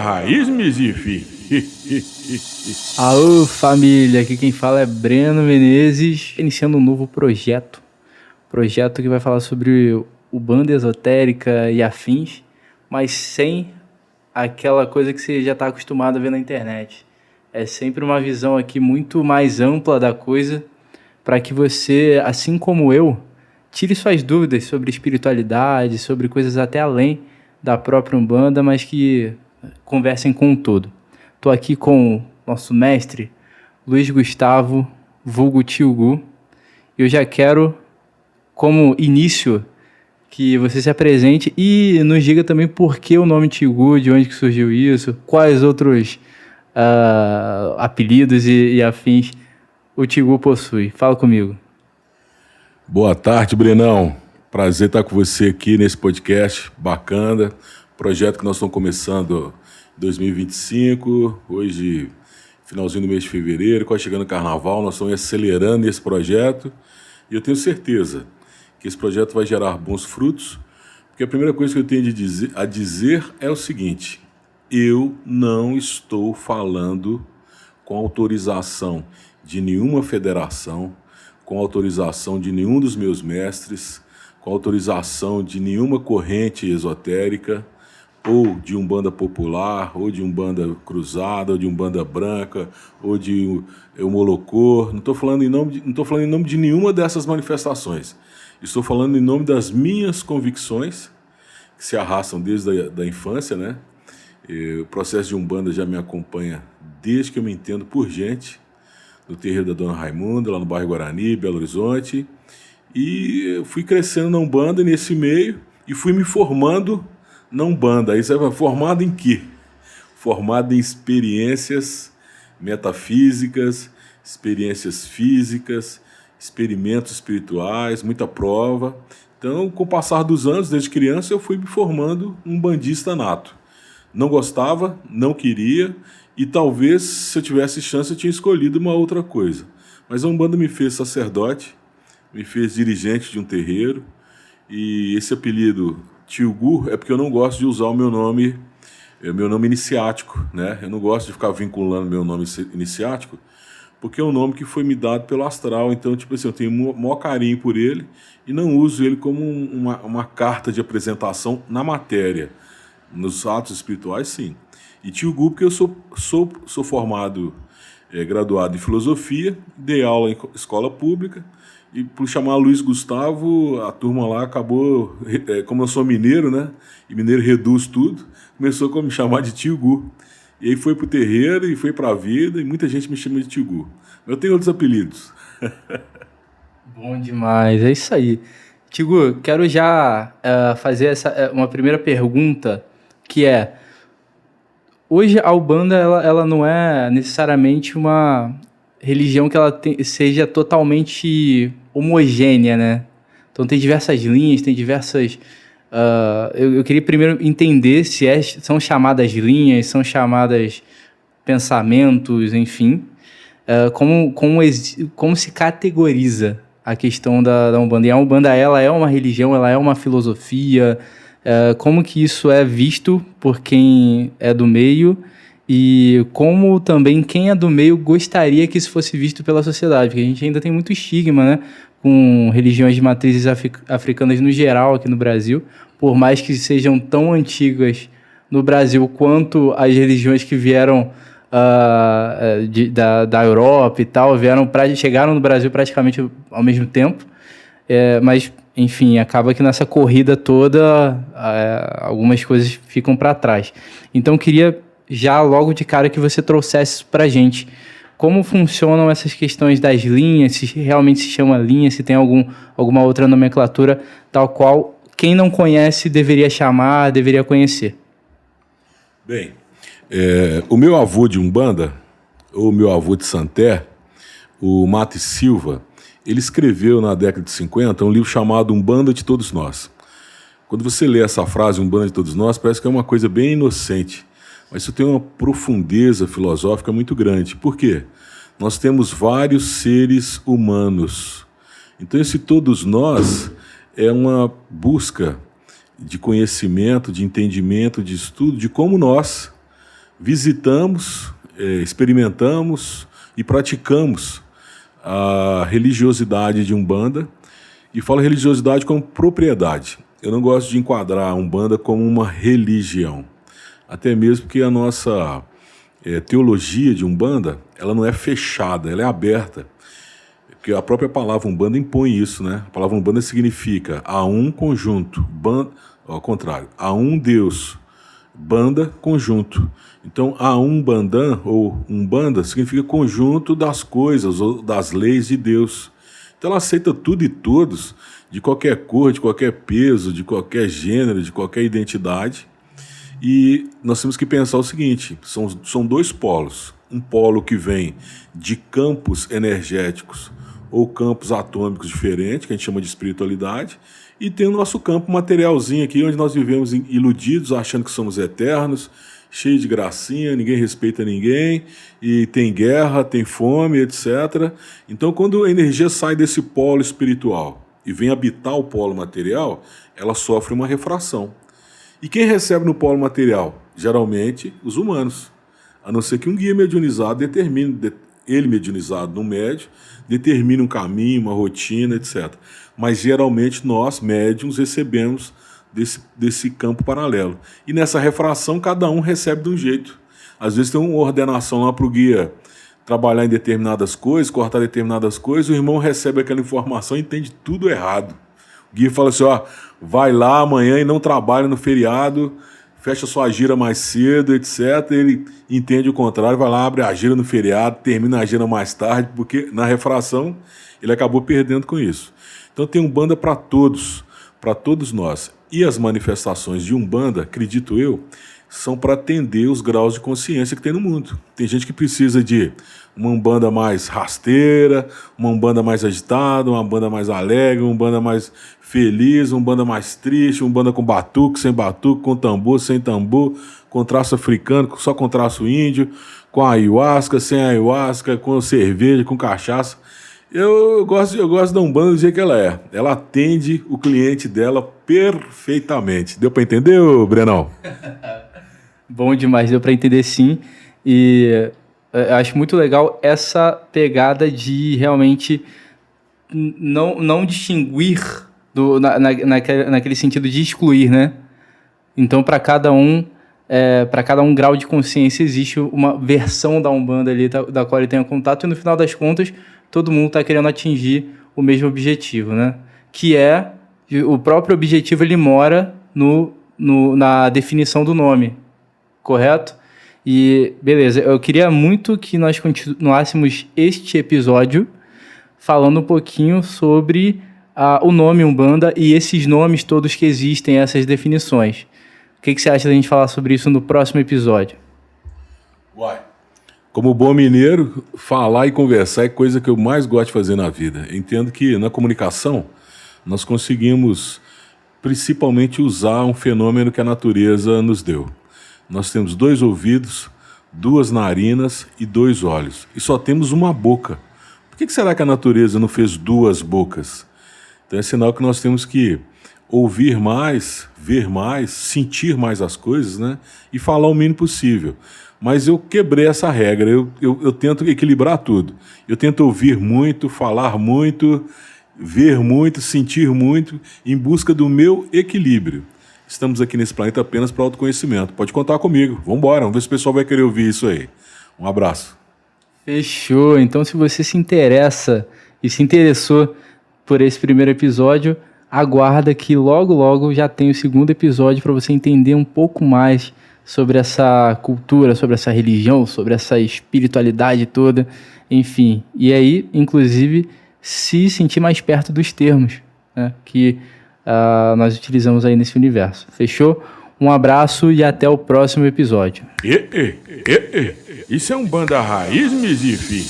Raiz Mizifi. Alô família, aqui quem fala é Breno Menezes, iniciando um novo projeto que vai falar sobre Umbanda esotérica e afins, mas sem aquela coisa que você já está acostumado a ver na internet. É sempre uma visão aqui muito mais ampla da coisa, para que você, assim como eu, tire suas dúvidas sobre espiritualidade, sobre coisas até além da própria Umbanda, mas que conversem com o todo. Estou aqui com o nosso mestre, Luiz Gustavo, vulgo Tio Gu. Eu já quero, como início, que você se apresente e nos diga também por que o nome Tio Gu, de onde que surgiu isso, quais outros apelidos e afins o Tio Gu possui. Fala comigo. Boa tarde, Brenão. Prazer estar com você aqui nesse podcast bacana. Projeto que nós estamos começando em 2025, hoje finalzinho do mês de fevereiro, quase chegando o carnaval, nós estamos acelerando esse projeto e eu tenho certeza que esse projeto vai gerar bons frutos, porque a primeira coisa que eu tenho a dizer é o seguinte: eu não estou falando com autorização de nenhuma federação, com autorização de nenhum dos meus mestres, com autorização de nenhuma corrente esotérica, ou de Umbanda popular, ou de Umbanda cruzada, ou de Umbanda branca, ou de Molocô. Não estou falando em nome de nenhuma dessas manifestações. Estou falando em nome das minhas convicções, que se arrastam desde a infância, né? O processo de Umbanda já me acompanha desde que eu me entendo por gente, no terreiro da Dona Raimunda, lá no bairro Guarani, Belo Horizonte. E eu fui crescendo na Umbanda nesse meio e fui me formando na Umbanda. Aí você vai formado em quê? Formado em experiências metafísicas, experiências físicas, experimentos espirituais, muita prova. Então, com o passar dos anos, desde criança, eu fui me formando um umbandista nato. Não gostava, não queria, e talvez, se eu tivesse chance, eu tinha escolhido uma outra coisa. Mas a Umbanda me fez sacerdote, me fez dirigente de um terreiro, e esse apelido Tio Gu é porque eu não gosto de usar o meu nome iniciático, né? Eu não gosto de ficar vinculando meu nome iniciático, porque é um nome que foi me dado pelo astral. Então, tipo assim, eu tenho o maior carinho por ele e não uso ele como uma carta de apresentação na matéria. Nos atos espirituais, sim. E Tio Gu, porque eu sou formado, graduado em filosofia, dei aula em escola pública, e por chamar Luiz Gustavo, a turma lá acabou, como eu sou mineiro, né? E mineiro reduz tudo, começou a me chamar de Tio Gu. E aí foi pro terreiro e foi pra vida, e muita gente me chama de Tio Gu. Eu tenho outros apelidos. Bom demais, é isso aí. Tio Gu, quero já fazer uma primeira pergunta, que é: hoje a Umbanda ela não é necessariamente uma religião que ela seja totalmente homogênea, né? Então tem diversas linhas, tem diversas... eu queria primeiro entender se são chamadas linhas, são chamadas pensamentos, enfim. Como se categoriza a questão da Umbanda? E a Umbanda, ela é uma religião, ela é uma filosofia? Como que isso é visto por quem é do meio, e como também quem é do meio gostaria que isso fosse visto pela sociedade? Porque a gente ainda tem muito estigma, né, com religiões de matrizes africanas no geral aqui no Brasil, por mais que sejam tão antigas no Brasil quanto as religiões que vieram da Europa e tal, chegaram no Brasil praticamente ao mesmo tempo, mas, enfim, acaba que nessa corrida toda algumas coisas ficam para trás. Então, queria já logo de cara que você trouxesse isso para a gente. Como funcionam essas questões das linhas, se realmente se chama linha, se tem alguma outra nomenclatura tal qual quem não conhece deveria chamar, deveria conhecer. Bem, o meu avô de Umbanda, ou meu avô de Santé, o Mate Silva, ele escreveu na década de 50 um livro chamado Umbanda de Todos Nós. Quando você lê essa frase, Umbanda de Todos Nós, parece que é uma coisa bem inocente, mas isso tem uma profundeza filosófica muito grande. Por quê? Nós temos vários seres humanos. Então, esse todos nós é uma busca de conhecimento, de entendimento, de estudo, de como nós visitamos, experimentamos e praticamos a religiosidade de Umbanda, e falo religiosidade como propriedade. Eu não gosto de enquadrar a Umbanda como uma religião, até mesmo porque a nossa teologia de Umbanda, ela não é fechada, ela é aberta, porque a própria palavra Umbanda impõe isso, né? A palavra Umbanda significa a um conjunto, ao contrário, a um Deus, banda, conjunto. Então, a Umbandã ou Umbanda significa conjunto das coisas ou das leis de Deus. Então, ela aceita tudo e todos, de qualquer cor, de qualquer peso, de qualquer gênero, de qualquer identidade. E nós temos que pensar o seguinte, são dois polos. Um polo que vem de campos energéticos ou campos atômicos diferentes, que a gente chama de espiritualidade, e tem o nosso campo materialzinho aqui, onde nós vivemos iludidos, achando que somos eternos, cheios de gracinha, ninguém respeita ninguém, e tem guerra, tem fome, etc. Então, quando a energia sai desse polo espiritual e vem habitar o polo material, ela sofre uma refração. E quem recebe no polo material? Geralmente, os humanos. A não ser que um guia mediunizado determine, ele mediunizado no médium, determine um caminho, uma rotina, etc. Mas geralmente nós, médiums, recebemos desse campo paralelo. E nessa refração, cada um recebe de um jeito. Às vezes tem uma ordenação lá para o guia trabalhar em determinadas coisas, cortar determinadas coisas, o irmão recebe aquela informação e entende tudo errado. O guia fala assim, vai lá amanhã e não trabalha no feriado, fecha sua gira mais cedo, etc. Ele entende o contrário, vai lá, abre a gira no feriado, termina a gira mais tarde, porque na refração ele acabou perdendo com isso. Então tem Umbanda para todos nós. E as manifestações de Umbanda, acredito eu, são para atender os graus de consciência que tem no mundo. Tem gente que precisa de uma Umbanda mais rasteira, uma Umbanda mais agitada, uma Umbanda mais alegre, uma Umbanda mais feliz, uma Umbanda mais triste, uma Umbanda com batuque, sem batuque, com tambor, sem tambor, com traço africano, só com traço índio, com ayahuasca, sem ayahuasca, com cerveja, com cachaça. Eu gosto da Umbanda do jeito que ela é. Ela atende o cliente dela perfeitamente. Deu para entender, Brenão? Bom demais, deu para entender sim. E eu acho muito legal essa pegada de realmente não distinguir naquele sentido de excluir, né? Então, para cada um grau de consciência, existe uma versão da Umbanda ali da qual ele tem contato, e no final das contas, todo mundo está querendo atingir o mesmo objetivo, né? Que é, o próprio objetivo, ele mora na definição do nome, correto? E, beleza, eu queria muito que nós continuássemos este episódio falando um pouquinho sobre o nome Umbanda e esses nomes todos que existem, essas definições. O que você acha da gente falar sobre isso no próximo episódio? Uai. Como bom mineiro, falar e conversar é coisa que eu mais gosto de fazer na vida. Eu entendo que na comunicação nós conseguimos principalmente usar um fenômeno que a natureza nos deu. Nós temos 2 ouvidos, 2 narinas e 2 olhos. E só temos uma boca. Por que será que a natureza não fez 2 bocas? Então é sinal que nós temos que ouvir mais, ver mais, sentir mais as coisas, né? E falar o mínimo possível. Mas eu quebrei essa regra, eu tento equilibrar tudo. Eu tento ouvir muito, falar muito, ver muito, sentir muito, em busca do meu equilíbrio. Estamos aqui nesse planeta apenas para autoconhecimento. Pode contar comigo. Vamos embora, vamos ver se o pessoal vai querer ouvir isso aí. Um abraço. Fechou. Então, se você se interessa e se interessou por esse primeiro episódio, aguarda que logo, logo já tem o segundo episódio para você entender um pouco mais sobre essa cultura, sobre essa religião, sobre essa espiritualidade toda, enfim. E aí, inclusive, se sentir mais perto dos termos, né, que nós utilizamos aí nesse universo. Fechou? Um abraço e até o próximo episódio. Isso é Umbanda raiz, Mizifi?